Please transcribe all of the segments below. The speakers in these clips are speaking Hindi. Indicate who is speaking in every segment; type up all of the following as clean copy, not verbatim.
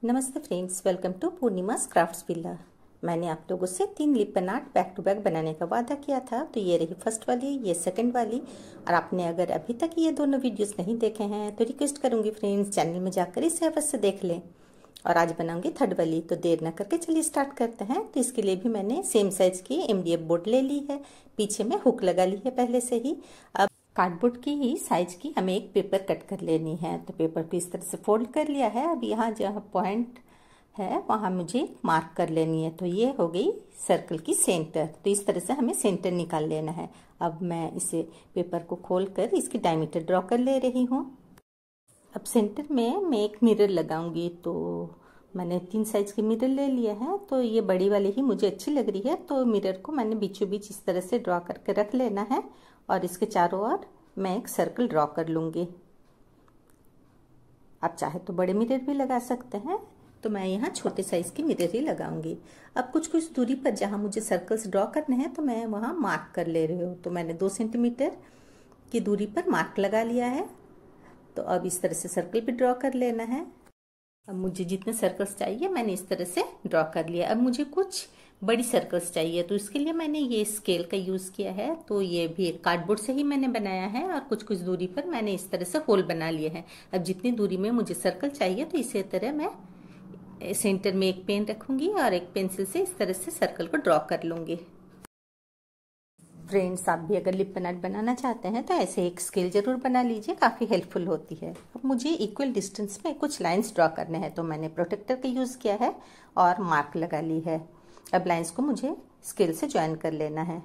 Speaker 1: नमस्ते friends, welcome to Purnima's crafts villa. मैंने आप लोगों से 3 lippan art back to back बनाने का वादा किया था, तो ये रही फर्स्ट वाली, ये सेकंड वाली। और आपने अगर अभी तक ये दोनों वीडियोस नहीं देखे हैं तो रिक्वेस्ट करूंगी फ्रेंड्स, चैनल में जाकर इसे अवश्य देख लें। और आज बनाऊंगी थर्ड वाली, तो देर ना करके चलिए स्टार्ट करते हैं। तो इसके लिए भी मैंने सेम साइज की MDF बोर्ड ले ली है, पीछे में हुक लगा ली है पहले से ही। अब कार्डबोर्ड की ही साइज की हमें एक पेपर कट कर लेनी है, तो पेपर को इस तरह से फोल्ड कर लिया है। अब यहाँ जहाँ पॉइंट है वहाँ मुझे मार्क कर लेनी है, तो ये हो गई सर्कल की सेंटर। तो इस तरह से हमें सेंटर निकाल लेना है। अब मैं इसे पेपर को खोल कर इसकी डायमीटर ड्रॉ कर ले रही हूँ। अब सेंटर में मैं एक मिरर लगाऊंगी, तो मैंने 3 साइज के मिरर ले लिया है, तो ये बड़ी वाली ही मुझे अच्छी लग रही है। तो मिरर को मैंने बीचों बीच इस तरह से ड्रॉ करके रख लेना है और इसके चारों ओर मैं एक सर्कल ड्रॉ कर लूँगी। आप चाहे तो बड़े मिरर भी लगा सकते हैं, तो मैं यहाँ छोटे साइज की मिरर ही लगाऊंगी। अब कुछ कुछ दूरी पर जहाँ मुझे सर्कल्स ड्रॉ करने हैं तो मैं वहाँ मार्क कर ले रही हूँ। तो मैंने 2 सेंटीमीटर की दूरी पर मार्क लगा लिया है। तो अब इस तरह से सर्कल भी ड्रॉ कर लेना है। अब मुझे जितने सर्कल्स चाहिए मैंने इस तरह से ड्रॉ कर लिया। अब मुझे कुछ बड़ी सर्कल्स चाहिए, तो इसके लिए मैंने ये स्केल का यूज़ किया है। तो ये भी कार्डबोर्ड से ही मैंने बनाया है और कुछ कुछ दूरी पर मैंने इस तरह से होल बना लिए हैं। अब जितनी दूरी में मुझे सर्कल चाहिए तो इसी तरह मैं सेंटर में एक पेन रखूंगी और एक पेंसिल से इस तरह से सर्कल को ड्रॉ कर लूंगी। फ्रेंड्स, आप भी अगर लिपन आर्ट बनाना चाहते हैं तो ऐसे एक स्केल जरूर बना लीजिए, काफ़ी हेल्पफुल होती है। अब मुझे इक्वल डिस्टेंस में कुछ लाइंस ड्रॉ करने हैं, तो मैंने प्रोटेक्टर का यूज़ किया है और मार्क लगा ली है। अब लाइंस को मुझे स्केल से ज्वाइन कर लेना है।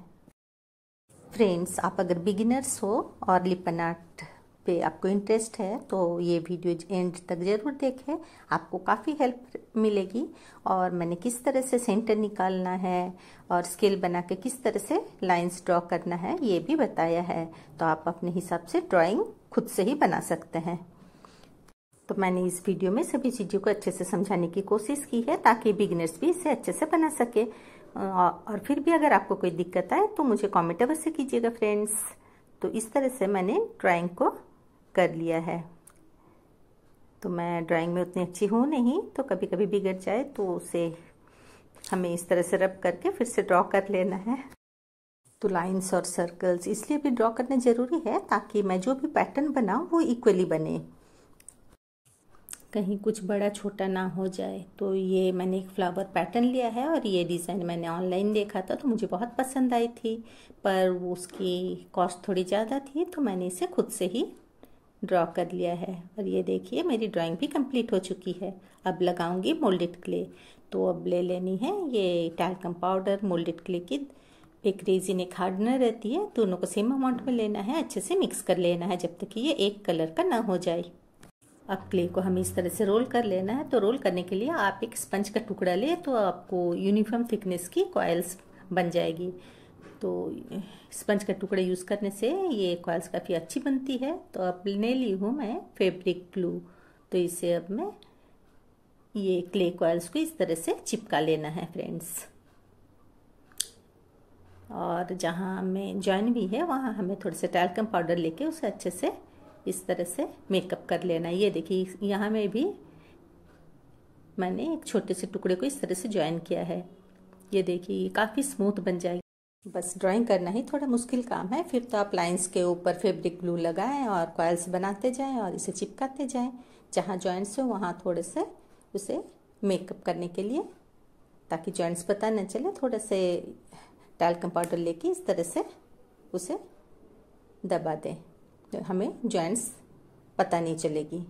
Speaker 1: फ्रेंड्स, आप अगर बिगिनर्स हो और लिपन आर्ट पे आपको इंटरेस्ट है तो ये वीडियो एंड तक ज़रूर देखें, आपको काफ़ी हेल्प मिलेगी। और मैंने किस तरह से सेंटर निकालना है और स्केल बना के किस तरह से लाइंस ड्रॉ करना है ये भी बताया है, तो आप अपने हिसाब से ड्राइंग खुद से ही बना सकते हैं। तो मैंने इस वीडियो में सभी चीज़ों को अच्छे से समझाने की कोशिश की है ताकि बिगिनर्स भी इसे अच्छे से बना सके। और फिर भी अगर आपको कोई दिक्कत आए तो मुझे कमेंट अवश्य कीजिएगा फ्रेंड्स। तो इस तरह से मैंने ड्राइंग को कर लिया है। तो मैं ड्राइंग में उतनी अच्छी हूँ नहीं, तो कभी कभी बिगड़ जाए तो उसे हमें इस तरह से रब करके फिर से ड्रॉ कर लेना है। तो लाइंस और सर्कल्स इसलिए भी ड्रॉ करने ज़रूरी है ताकि मैं जो भी पैटर्न बनाऊँ वो इक्वली बने, कहीं कुछ बड़ा छोटा ना हो जाए। तो ये मैंने एक फ्लावर पैटर्न लिया है और ये डिज़ाइन मैंने ऑनलाइन देखा था, तो मुझे बहुत पसंद आई थी, पर वो उसकी कॉस्ट थोड़ी ज़्यादा थी, तो मैंने इसे खुद से ही ड्रॉ कर लिया है। और ये देखिए मेरी ड्राइंग भी कंप्लीट हो चुकी है। अब लगाऊंगी मोल्डेड क्ले। तो अब ले लेनी है ये टैल्कम पाउडर, मोल्डेड क्ले की एक रेजिन, एक हार्डनर रहती है, दोनों को सेम अमाउंट में लेना है, अच्छे से मिक्स कर लेना है जब तक कि ये एक कलर का ना हो जाए। अब क्ले को हमें इस तरह से रोल कर लेना है। तो रोल करने के लिए आप एक स्पंज का टुकड़ा ले, तो आपको यूनिफॉर्म थिकनेस की कॉइल्स बन जाएगी। तो स्पंज का टुकड़ा यूज़ करने से ये कॉइल्स काफ़ी अच्छी बनती है। तो अब ले ली हूँ मैं फैब्रिक ग्लू। तो इसे अब मैं ये क्ले कॉइल्स को इस तरह से चिपका लेना है फ्रेंड्स। और जहाँ हमें जॉइन भी है वहाँ हमें थोड़ा सा टैल्कम पाउडर लेके उसे अच्छे से इस तरह से मेकअप कर लेना। ये देखिए यहाँ में भी मैंने एक छोटे से टुकड़े को इस तरह से ज्वाइन किया है। ये देखिए काफ़ी स्मूथ बन जाएगी। बस ड्राइंग करना ही थोड़ा मुश्किल काम है, फिर तो आप लाइंस के ऊपर फैब्रिक ग्लू लगाएं और कॉइल्स बनाते जाएं और इसे चिपकाते जाएं जहाँ जॉइंट्स हो वहाँ थोड़े से उसे मेकअप करने के लिए, ताकि जॉइंट्स पता न चले। थोड़ा से टैल्कम पाउडर लेके इस तरह से उसे दबा दें, तो हमें जॉइंट्स पता नहीं चलेगी।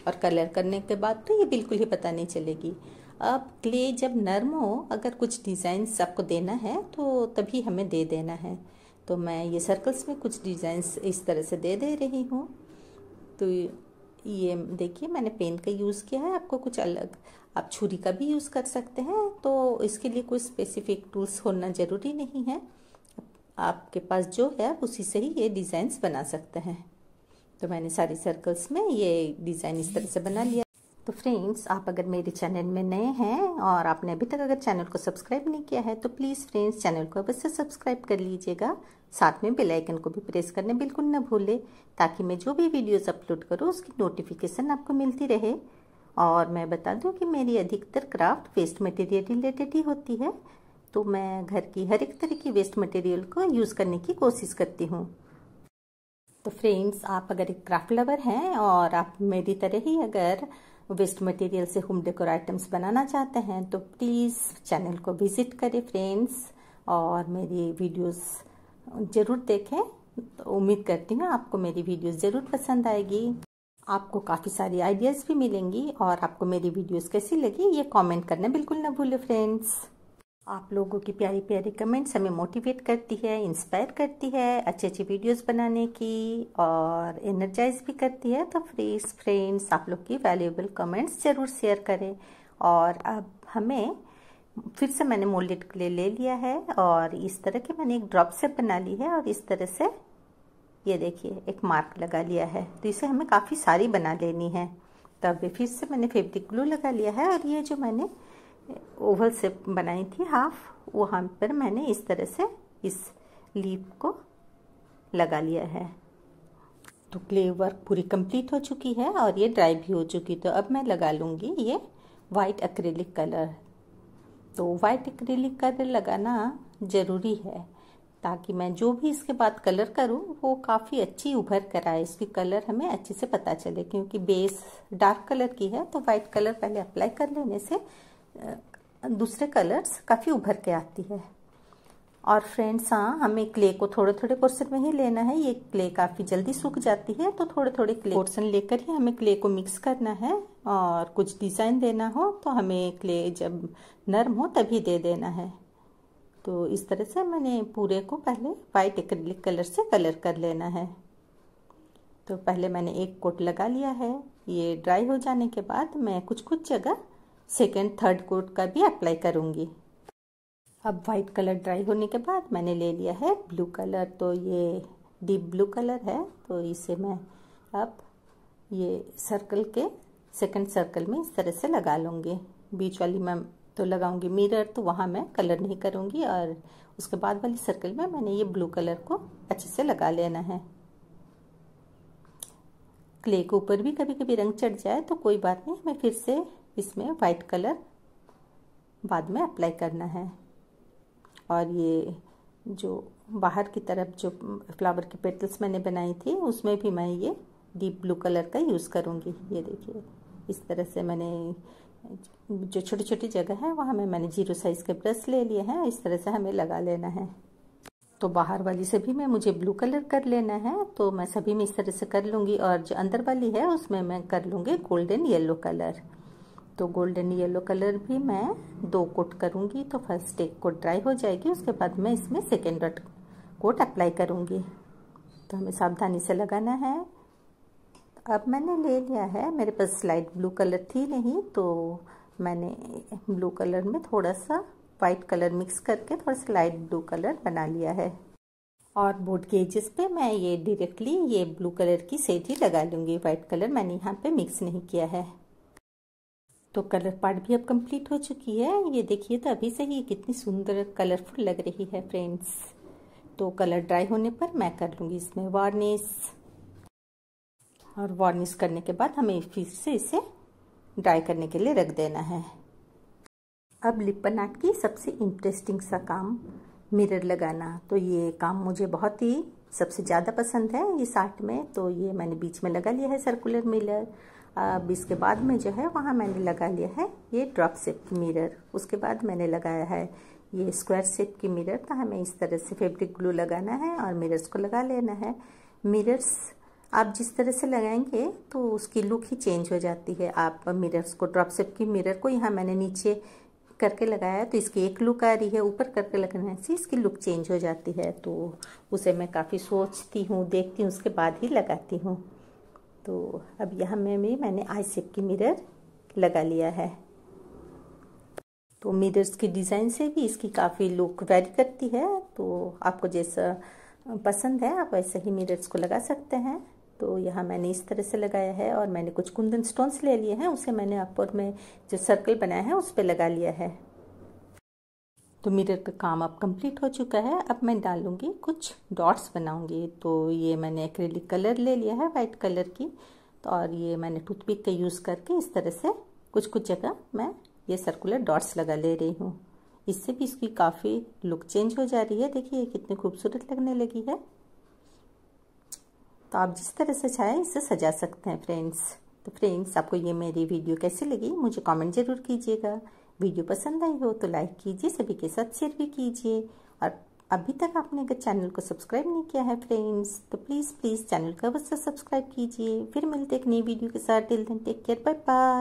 Speaker 1: और कलर करने के बाद तो ये बिल्कुल ही पता नहीं चलेगी। अब क्ले जब नर्म हो, अगर कुछ डिज़ाइंस आपको देना है तो तभी हमें दे देना है। तो मैं ये सर्कल्स में कुछ डिज़ाइंस इस तरह से दे रही हूँ। तो ये देखिए मैंने पेन का यूज़ किया है, आपको कुछ अलग आप छुरी का भी यूज़ कर सकते हैं। तो इसके लिए कोई स्पेसिफिक टूल्स होना ज़रूरी नहीं है, आपके पास जो है उसी से ही ये डिज़ाइंस बना सकते हैं। तो मैंने सारी सर्कल्स में ये डिज़ाइन इस तरह से बना लिया। तो फ्रेंड्स, आप अगर मेरे चैनल में नए हैं और आपने अभी तक अगर चैनल को सब्सक्राइब नहीं किया है तो प्लीज़ फ्रेंड्स चैनल को अवश्य सब्सक्राइब कर लीजिएगा। साथ में बेल आइकन को भी प्रेस करने बिल्कुल न भूलें, ताकि मैं जो भी वीडियोस अपलोड करूँ उसकी नोटिफिकेशन आपको मिलती रहे। और मैं बता दूं कि मेरी अधिकतर क्राफ्ट वेस्ट मटेरियल रिलेटेड ही होती है, तो मैं घर की हर एक तरह की वेस्ट मटेरियल को यूज़ करने की कोशिश करती हूँ। तो फ्रेंड्स, आप अगर एक क्राफ्ट लवर हैं और आप मेरी तरह ही अगर वेस्ट मटेरियल से होम डेकोर आइटम्स बनाना चाहते हैं तो प्लीज़ चैनल को विज़िट करें फ्रेंड्स, और मेरी वीडियोस ज़रूर देखें। तो उम्मीद करती हूँ आपको मेरी वीडियोस ज़रूर पसंद आएगी, आपको काफ़ी सारी आइडियाज़ भी मिलेंगी, और आपको मेरी वीडियोस कैसी लगी ये कमेंट करना बिल्कुल ना भूलें फ्रेंड्स। आप लोगों की प्यारी प्यारी कमेंट्स हमें मोटिवेट करती है, इंस्पायर करती है अच्छी अच्छी वीडियोस बनाने की, और एनर्जाइज भी करती है। तो प्लीज़ फ्रेंड्स, आप लोग की वैल्यूएबल कमेंट्स ज़रूर शेयर करें। और अब हमें फिर से मैंने मोल्डेड क्ले ले लिया है, और इस तरह की मैंने एक ड्रॉप शेप बना ली है, और इस तरह से ये देखिए एक मार्क लगा लिया है। तो इसे हमें काफ़ी सारी बना लेनी है। तब फिर से मैंने फैब्रिक ग्लू लगा लिया है, और ये जो मैंने ओवल शेप बनाई थी हाफ, वहाँ पर मैंने इस तरह से इस लीफ को लगा लिया है। तो क्ले वर्क पूरी कंप्लीट हो चुकी है और ये ड्राई भी हो चुकी। तो अब मैं लगा लूँगी ये वाइट एक्रेलिक कलर। तो वाइट एक्रेलिक कलर लगाना ज़रूरी है, ताकि मैं जो भी इसके बाद कलर करूँ वो काफ़ी अच्छी उभर कर आए, इसकी कलर हमें अच्छे से पता चले। क्योंकि बेस डार्क कलर की है, तो वाइट कलर पहले अप्लाई कर लेने से दूसरे कलर्स काफ़ी उभर के आती है। और फ्रेंड्स, हाँ, हमें क्ले को थोड़े थोड़े पोर्शन में ही लेना है। ये क्ले काफ़ी जल्दी सूख जाती है, तो थोड़े थोड़े क्ले पोर्शन लेकर ही हमें क्ले को मिक्स करना है। और कुछ डिज़ाइन देना हो तो हमें क्ले जब नरम हो तभी दे देना है। तो इस तरह से मैंने पूरे को पहले वाइट एक्रिलिक कलर से कलर कर लेना है। तो पहले मैंने एक कोट लगा लिया है। ये ड्राई हो जाने के बाद मैं कुछ कुछ जगह सेकेंड थर्ड कोट का भी अप्लाई करूँगी। अब वाइट कलर ड्राई होने के बाद मैंने ले लिया है ब्लू कलर। तो ये डीप ब्लू कलर है, तो इसे मैं अब ये सर्कल के सेकंड सर्कल में इस तरह से लगा लूँगी। बीच वाली मैं तो लगाऊंगी मिरर, तो वहाँ मैं कलर नहीं करूँगी, और उसके बाद वाली सर्कल में मैंने ये ब्लू कलर को अच्छे से लगा लेना है। क्ले के ऊपर भी कभी कभी रंग चढ़ जाए तो कोई बात नहीं, हमें फिर से इसमें वाइट कलर बाद में अप्लाई करना है। और ये जो बाहर की तरफ जो फ्लावर की पेटल्स मैंने बनाई थी उसमें भी मैं ये डीप ब्लू कलर का यूज़ करूँगी। ये देखिए इस तरह से मैंने जो छोटी छोटी जगह है वहाँ में मैंने 0 साइज़ के ब्रश ले लिए हैं, इस तरह से हमें लगा लेना है। तो बाहर वाली से भी मैं मुझे ब्लू कलर कर लेना है, तो मैं सभी में इस तरह से कर लूँगी। और जो अंदर वाली है उसमें मैं कर लूँगी गोल्डन येलो कलर। तो गोल्डन येलो कलर भी मैं 2 कोट करूँगी। तो फर्स्ट एक कोट ड्राई हो जाएगी, उसके बाद मैं इसमें सेकेंड कोट अप्लाई करूँगी। तो हमें सावधानी से लगाना है। अब मैंने ले लिया है, मेरे पास लाइट ब्लू कलर थी नहीं, तो मैंने ब्लू कलर में थोड़ा सा वाइट कलर मिक्स करके थोड़ा सा लाइट ब्लू कलर बना लिया है। और बोर्ड के एजेस पे मैं ये डायरेक्टली ये ब्लू कलर की सेट ही लगा लूँगी। वाइट कलर मैंने यहाँ पे मिक्स नहीं किया है। तो कलर पार्ट भी अब कंप्लीट हो चुकी है। ये देखिए, तो अभी से ही कितनी सुंदर कलरफुल लग रही है फ्रेंड्स। तो कलर ड्राई होने पर मैं कर लूँगी इसमें वार्निश। और वार्निश करने के बाद हमें फिर से इसे ड्राई करने के लिए रख देना है। अब लिपन आर्ट की सबसे इंटरेस्टिंग सा काम मिरर लगाना। तो ये काम मुझे बहुत ही सबसे ज़्यादा पसंद है इस आर्ट में। तो ये मैंने बीच में लगा लिया है सर्कुलर मिरर। अब इसके बाद में जो है वहाँ मैंने लगा लिया है ये ड्रॉप शेप की मिरर। उसके बाद मैंने लगाया है ये स्क्वायर शेप की मिरर। तो हमें इस तरह से फैब्रिक ग्लू लगाना है और मिरर्स को लगा लेना है। मिरर्स आप जिस तरह से लगाएंगे तो उसकी लुक ही चेंज हो जाती है। आप मिरर्स को ड्रॉप शेप की मिरर को यहाँ मैंने नीचे करके लगाया तो इसकी एक लुक आ रही है, ऊपर करके लगाने से इसकी लुक चेंज हो जाती है। तो उसे मैं काफ़ी सोचती हूँ, देखती हूँ, उसके बाद ही लगाती हूँ। तो अब यहाँ मैंने आई शेप की मिरर लगा लिया है। तो मिरर्स की डिज़ाइन से भी इसकी काफ़ी लुक वेरी करती है। तो आपको जैसा पसंद है आप वैसे ही मिरर्स को लगा सकते हैं। तो यहाँ मैंने इस तरह से लगाया है और मैंने कुछ कुंदन स्टोन्स ले लिए हैं, उसे मैंने ऊपर में जो सर्कल बनाया है उस पर लगा लिया है। तो मिरर का काम अब कंप्लीट हो चुका है। अब मैं डालूंगी कुछ डॉट्स बनाऊंगी। तो ये मैंने एक्रेलिक कलर ले लिया है वाइट कलर की। तो और ये मैंने टूथपिक का यूज़ करके इस तरह से कुछ कुछ जगह मैं ये सर्कुलर डॉट्स लगा ले रही हूँ। इससे भी इसकी काफ़ी लुक चेंज हो जा रही है। देखिए कितनी खूबसूरत लगने लगी है। तो आप जिस तरह से चाहें इसे सजा सकते हैं फ्रेंड्स। तो फ्रेंड्स, आपको ये मेरी वीडियो कैसी लगी मुझे कमेंट ज़रूर कीजिएगा। वीडियो पसंद आई हो तो लाइक कीजिए, सभी के साथ शेयर भी कीजिए। और अभी तक आपने अगर चैनल को सब्सक्राइब नहीं किया है फ्रेंड्स, तो प्लीज़ चैनल को अवश्य सब्सक्राइब कीजिए। फिर मिलते एक नई वीडियो के साथ। Till then take care, bye bye.